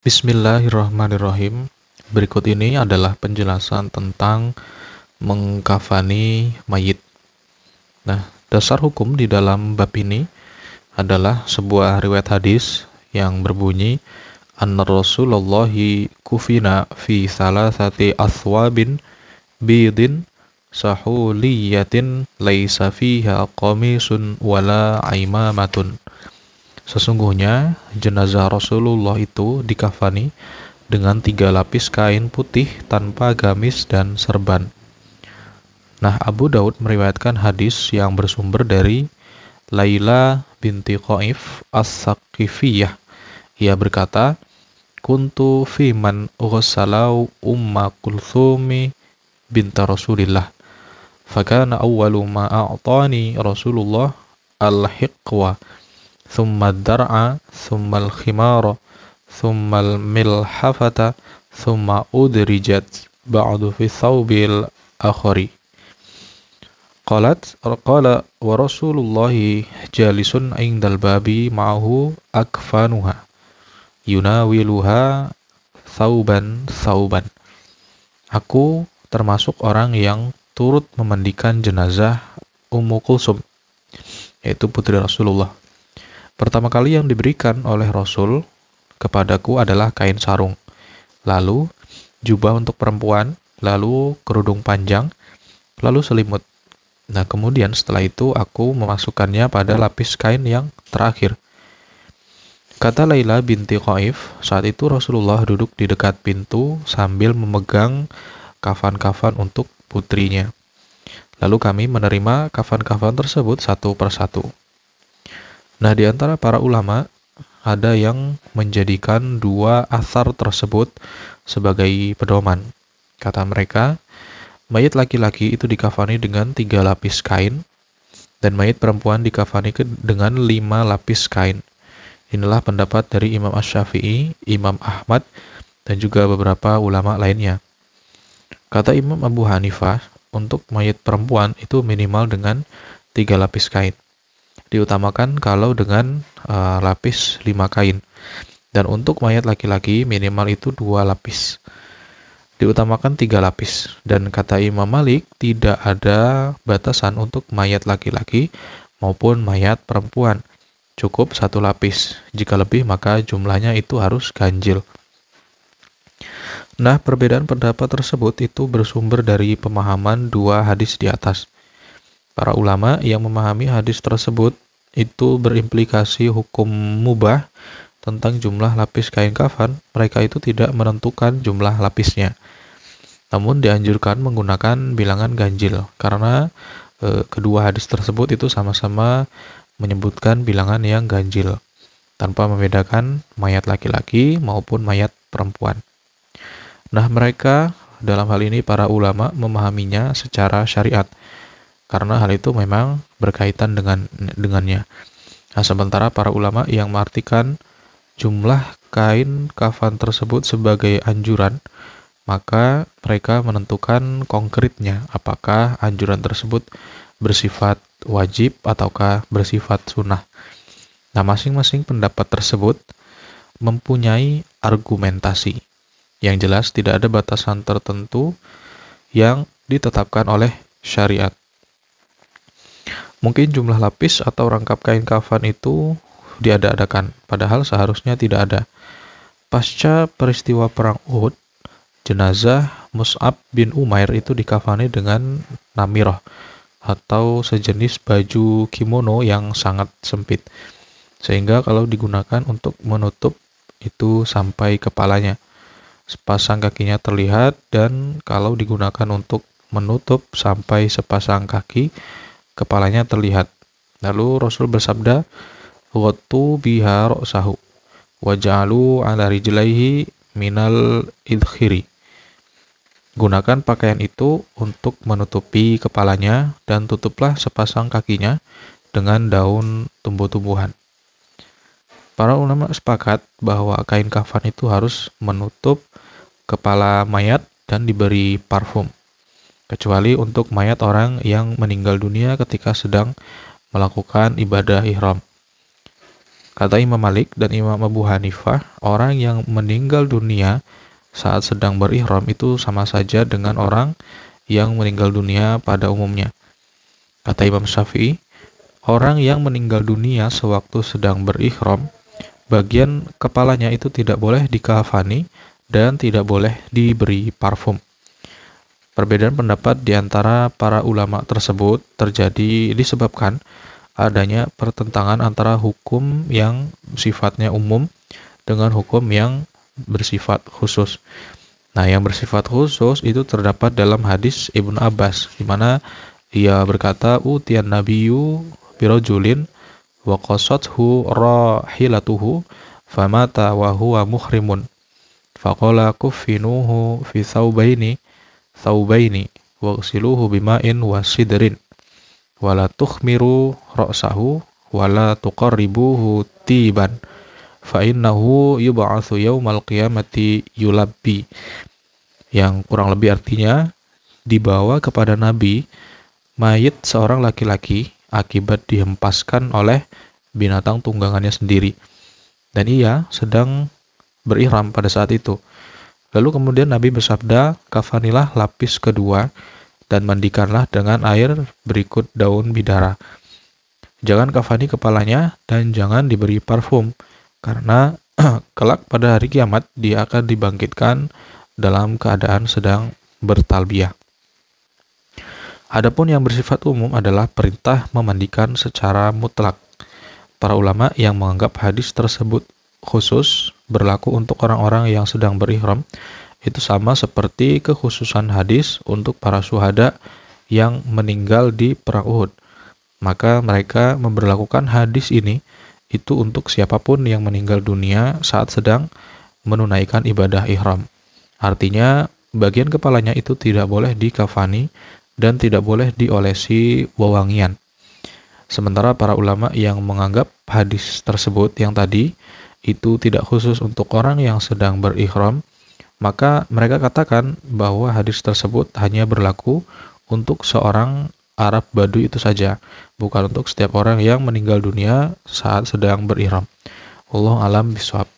Bismillahirrahmanirrahim. Berikut ini adalah penjelasan tentang mengkafani mayit. Nah, dasar hukum di dalam bab ini adalah sebuah riwayat hadis yang berbunyi anna Rasulullahi kufina fi salasati athwabin bidin sahuliyatin laisa fiha qamisun wala aimamatun. Sesungguhnya jenazah Rasulullah itu dikafani dengan 3 lapis kain putih tanpa gamis dan serban. Nah, Abu Daud meriwayatkan hadis yang bersumber dari Laila binti Qaif As-Saqifiyah. Ia berkata, "Kuntu fi man ghassalau Umma Kulthumi binta Rasulillah. Fakana awwalu ma a'tani Rasulullah al-hiqwa, thumma ad-dar'a, thumma al-khimara, ثم الملحفة ثم أدرجت بعد في الثوب الآخر." قال ورسول الله جالس عند الباب معه أكفانها يناولها ثوبا ثوبا. Aku termasuk orang yang turut memandikan jenazah Ummu Kulsum, yaitu putri Rasulullah. Pertama kali yang diberikan oleh Rasul kepadaku adalah kain sarung, lalu jubah untuk perempuan, lalu kerudung panjang, lalu selimut. Nah, kemudian setelah itu aku memasukkannya pada lapis kain yang terakhir. Kata Laila binti Qaif, saat itu Rasulullah duduk di dekat pintu sambil memegang kafan-kafan untuk putrinya. Lalu kami menerima kafan-kafan tersebut satu persatu. Nah, di antara para ulama, ada yang menjadikan 2 athar tersebut sebagai pedoman. Kata mereka, mayit laki-laki itu dikafani dengan 3 lapis kain, dan mayit perempuan dikafani dengan 5 lapis kain. Inilah pendapat dari Imam Asy-Syafi'i, Imam Ahmad, dan juga beberapa ulama lainnya. Kata Imam Abu Hanifah, untuk mayit perempuan itu minimal dengan 3 lapis kain. Diutamakan kalau dengan lapis 5 kain. Dan untuk mayat laki-laki minimal itu 2 lapis. Diutamakan 3 lapis. Dan kata Imam Malik, tidak ada batasan untuk mayat laki-laki maupun mayat perempuan. Cukup 1 lapis. Jika lebih maka jumlahnya itu harus ganjil. Nah, perbedaan pendapat tersebut itu bersumber dari pemahaman 2 hadis di atas. Para ulama yang memahami hadis tersebut itu berimplikasi hukum mubah tentang jumlah lapis kain kafan. Mereka itu tidak menentukan jumlah lapisnya, namun dianjurkan menggunakan bilangan ganjil karena kedua hadis tersebut itu sama-sama menyebutkan bilangan yang ganjil tanpa membedakan mayat laki-laki maupun mayat perempuan. Nah, mereka dalam hal ini para ulama memahaminya secara syariat, karena hal itu memang berkaitan dengannya. Nah, sementara para ulama yang mengartikan jumlah kain kafan tersebut sebagai anjuran, maka mereka menentukan konkretnya apakah anjuran tersebut bersifat wajib ataukah bersifat sunnah. Nah, masing-masing pendapat tersebut mempunyai argumentasi. Yang jelas tidak ada batasan tertentu yang ditetapkan oleh syariat. Mungkin jumlah lapis atau rangkap kain kafan itu diada-adakan, padahal seharusnya tidak ada. Pasca peristiwa perang Uhud, jenazah Mus'ab bin Umair itu dikafani dengan namirah atau sejenis baju kimono yang sangat sempit, sehingga kalau digunakan untuk menutup itu sampai kepalanya, sepasang kakinya terlihat, dan kalau digunakan untuk menutup sampai sepasang kaki, kepalanya terlihat. Lalu Rasul bersabda, "Ghattu biha ra'sahu wa ja'alu 'ala rijlaihi minal idkhiri." Gunakan pakaian itu untuk menutupi kepalanya dan tutuplah sepasang kakinya dengan daun tumbuh-tumbuhan. Para ulama sepakat bahwa kain kafan itu harus menutup kepala mayat dan diberi parfum, kecuali untuk mayat orang yang meninggal dunia ketika sedang melakukan ibadah ihram. Kata Imam Malik dan Imam Abu Hanifah, orang yang meninggal dunia saat sedang berihram itu sama saja dengan orang yang meninggal dunia pada umumnya. Kata Imam Syafi'i, orang yang meninggal dunia sewaktu sedang berihram, bagian kepalanya itu tidak boleh dikafani dan tidak boleh diberi parfum. Perbedaan pendapat di antara para ulama tersebut terjadi disebabkan adanya pertentangan antara hukum yang sifatnya umum dengan hukum yang bersifat khusus. Nah, yang bersifat khusus itu terdapat dalam hadis Ibnu Abbas, di mana ia berkata, "Utiyan nabiyyu birajulin wa qasathu rahilatuhu famata wa huwa muhrimun. Faqala kuffinuhu fi thawbaini waghsiluhu bima'in wa sidrin wala tukhmiru ra'sahu wala tuqarribuhu tiban fa innahu yub'atsu yaumal qiyamati yulabbi." Yang kurang lebih artinya, dibawa kepada Nabi mayit seorang laki-laki akibat dihempaskan oleh binatang tunggangannya sendiri, dan ia sedang berihram pada saat itu. Lalu kemudian Nabi bersabda, "Kafanilah lapis kedua dan mandikanlah dengan air berikut daun bidara. Jangan kafani kepalanya dan jangan diberi parfum, karena kelak pada hari kiamat dia akan dibangkitkan dalam keadaan sedang bertalbiyah." Adapun yang bersifat umum adalah perintah memandikan secara mutlak. Para ulama yang menganggap hadis tersebut khusus berlaku untuk orang-orang yang sedang berihram, itu sama seperti kekhususan hadis untuk para syuhada yang meninggal di perang Uhud. Maka mereka memberlakukan hadis ini itu untuk siapapun yang meninggal dunia saat sedang menunaikan ibadah ihram. Artinya, bagian kepalanya itu tidak boleh dikafani dan tidak boleh diolesi wewangian. Sementara para ulama yang menganggap hadis tersebut yang tadi itu tidak khusus untuk orang yang sedang berihram, maka mereka katakan bahwa hadis tersebut hanya berlaku untuk seorang Arab Baduy itu saja, bukan untuk setiap orang yang meninggal dunia saat sedang berihram. Wallahu a'lam bishawab.